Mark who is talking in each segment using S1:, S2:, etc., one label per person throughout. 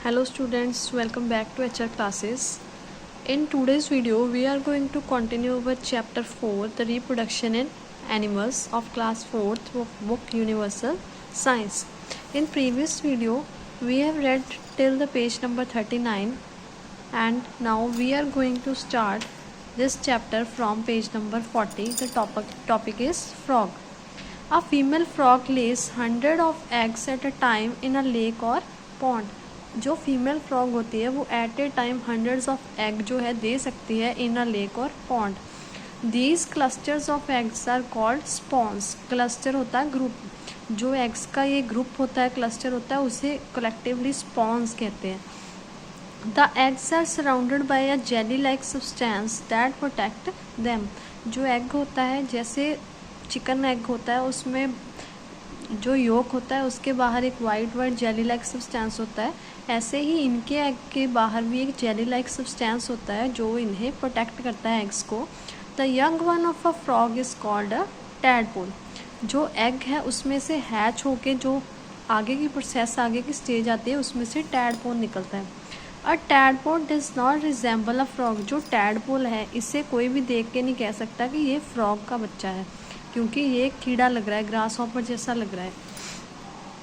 S1: Hello students, welcome back to HR classes. In today's video, we are going to continue with chapter 4, the reproduction in animals of class 4th of book Universal Science. In previous video, we have read till the page number 39 and now we are going to start this chapter from page number 40. The topic is frog. A female frog lays 100 of eggs at a time in a lake or pond. जो female frog होती है वो at a time hundreds of egg जो है दे सकती है in a lake or pond. These clusters of eggs are called spawns. Cluster होता है ग्रुप, जो एग्स का ये ग्रुप होता है, क्लस्टर होता है, उसे कलेक्टिवली स्पॉन्स कहते हैं. The eggs are surrounded by a jelly like substance that protect them. जो एग होता है, जैसे चिकन एग होता है, उसमें जो योक होता है उसके बाहर एक वाइट जेली लाइक सब्सटेंस होता है, ऐसे ही इनके एग के बाहर भी एक जेली लाइक सब्सटेंस होता है जो इन्हें प्रोटेक्ट करता है, एग्स को. The young one of a frog is called a tadpole. जो एग है उसमें से हैच होके जो आगे की प्रोसेस, आगे की स्टेज आती है, उसमें से टैडपोल निकलता है. A tadpole does not resemble a frog. जो टैडपोल है इसे कोई भी देख के नहीं कह सकता कि ये फ्रॉग का बच्चा है, क्योंकि ये एक कीड़ा लग रहा है, ग्रास हॉपर जैसा लग रहा है.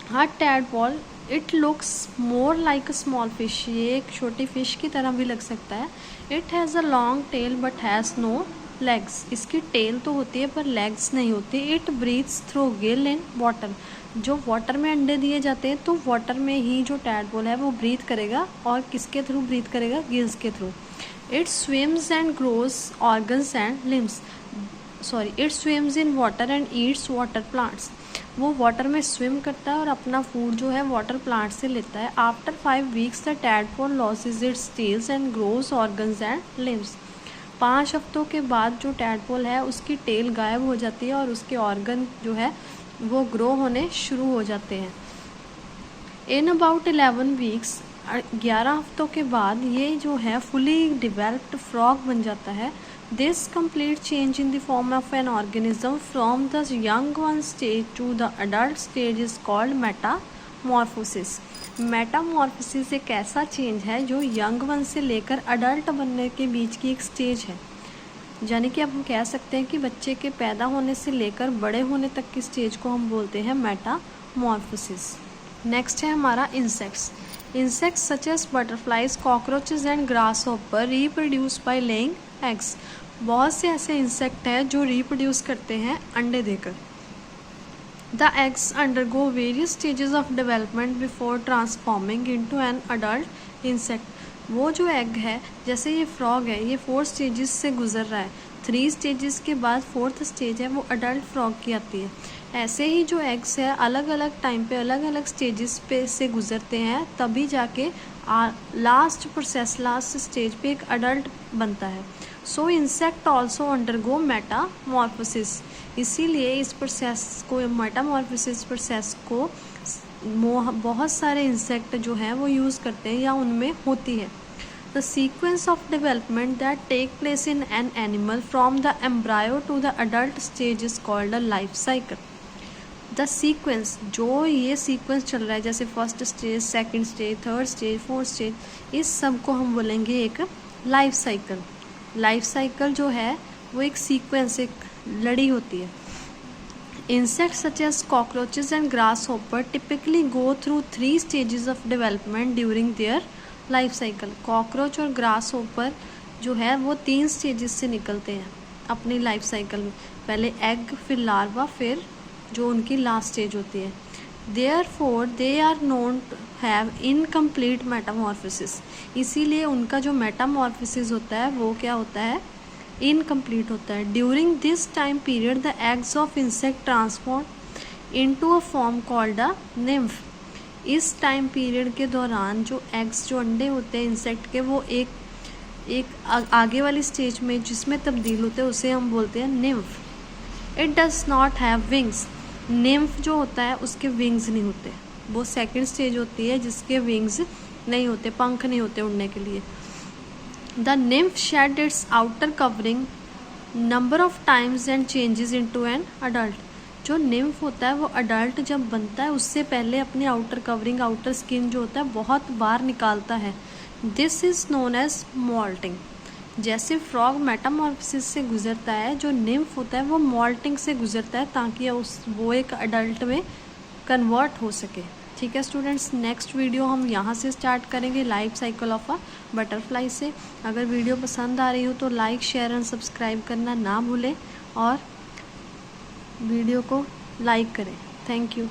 S1: हाँ, tadpole it looks more like a small fish. ये एक छोटी फिश की तरह भी लग सकता है. It has a long tail but has no legs. इसकी टेल तो होती है पर लेग्स नहीं होती. It breathes through gill in water. जो वाटर में अंडे दिए जाते हैं तो वाटर में ही जो टैडपोल है वो ब्रीथ करेगा, और किसके थ्रू ब्रीथ करेगा? गिल्स के through. It swims and grows organs and limbs. It swims in water and Yeats water plants. वो वाटर में स्विम करता है और अपना फूड जो है वाटर प्लांट से लेता है. After 5 weeks the tadpole loses its tails and grows organs and limbs. 5 हफ्तों के बाद जो टैडपोल है उसकी टेल गायब हो जाती है और उसके ऑर्गन जो है वो ग्रो होने शुरू हो जाते हैं. इन अबाउट 11 वीक्स, 11 हफ्तों के बाद ये जो है फुली डिवेल्प्ड फ्रॉग बन जाता है. This complete change in the form of an organism from the young one stage to the adult stage is called metamorphosis. Metamorphosis एक ऐसा चेंज है जो यंग वन से लेकर अडल्ट बनने के बीच की एक स्टेज है. यानी कि अब हम कह सकते हैं कि बच्चे के पैदा होने से लेकर बड़े होने तक की स्टेज को हम बोलते हैं मेटामॉर्फोसिस. नेक्स्ट है हमारा insects. Insects such as butterflies, cockroaches and grasshopper reproduce by laying eggs. बहुत से ऐसे इंसेक्ट हैं जो रिप्रोड्यूस करते हैं अंडे देकर. The eggs undergo various stages of development before transforming into an adult insect. वो जो एग है, जैसे ये फ्रॉग है, ये 4 स्टेजेस से गुजर रहा है. 3 स्टेजेस के बाद 4th स्टेज है वो अडल्ट फ्रॉग की आती है. ऐसे ही जो एग्स है अलग अलग टाइम पे अलग अलग स्टेजेस पे से गुजरते हैं, तभी जाके लास्ट प्रोसेस, लास्ट स्टेज पे एक अडल्ट बनता है. सो इंसेक्ट ऑल्सो अंडरगो मेटामॉर्फोसिस. इसीलिए इस प्रोसेस को, मेटामॉर्फोसिस प्रोसेस को बहुत सारे इंसेक्ट जो हैं वो यूज़ करते हैं या उनमें होती है. The sequence of development that take place in an animal from the embryo to the adult stage is called a life cycle. The sequence, जो ये सीक्वेंस चल रहा है, जैसे first stage, second stage, third stage, fourth stage, इस सब को हम बोलेंगे एक लाइफ साइकिल. लाइफ साइकिल जो है वो एक सीक्वेंस, एक लड़ी होती है. Insects such as cockroaches and grasshopper typically go through 3 stages of development during their life cycle. Cockroach और grasshopper जो है वो 3 स्टेजेस से निकलते हैं अपनी लाइफ साइकिल में. पहले एग, फिर लार्वा, फिर जो उनकी लास्ट स्टेज होती है. Therefore they are known to have incomplete metamorphosis. इसीलिए उनका जो मेटामॉर्फोसिस होता है वो क्या होता है? इनकम्प्लीट होता है. During this time period the eggs of insect transform into a form called a nymph. इस टाइम पीरियड के दौरान जो एग्स, जो अंडे होते हैं इंसेक्ट के, वो एक आगे वाली स्टेज में जिसमें तब्दील होते हैं उसे हम बोलते हैं nymph. It does not have wings. Nymph जो होता है उसके विंग्स नहीं होते. वो सेकेंड स्टेज होती है जिसके विंग्स नहीं होते, पंख नहीं होते उड़ने के लिए. The nymph shed its outer covering number of times and changes into an adult. जो निम्फ होता है वो अडल्ट जब बनता है उससे पहले अपनी आउटर कवरिंग, आउटर स्किन जो होता है बहुत बार निकालता है। This is known as moulting. जैसे फ्रॉग मेटामॉर्फोसिस से गुजरता है, जो निम्फ होता है वो मॉल्टिंग से गुजरता है ताकि वो एक अडल्ट में कन्वर्ट हो सके। ठीक है स्टूडेंट्स, नेक्स्ट वीडियो हम यहाँ से स्टार्ट करेंगे life cycle of a butterfly से। अगर वीडियो पसंद आ रही हो तो लाइक, शेयर एंड सब्सक्राइब करना ना भूलें और वीडियो को लाइक करें। Thank you.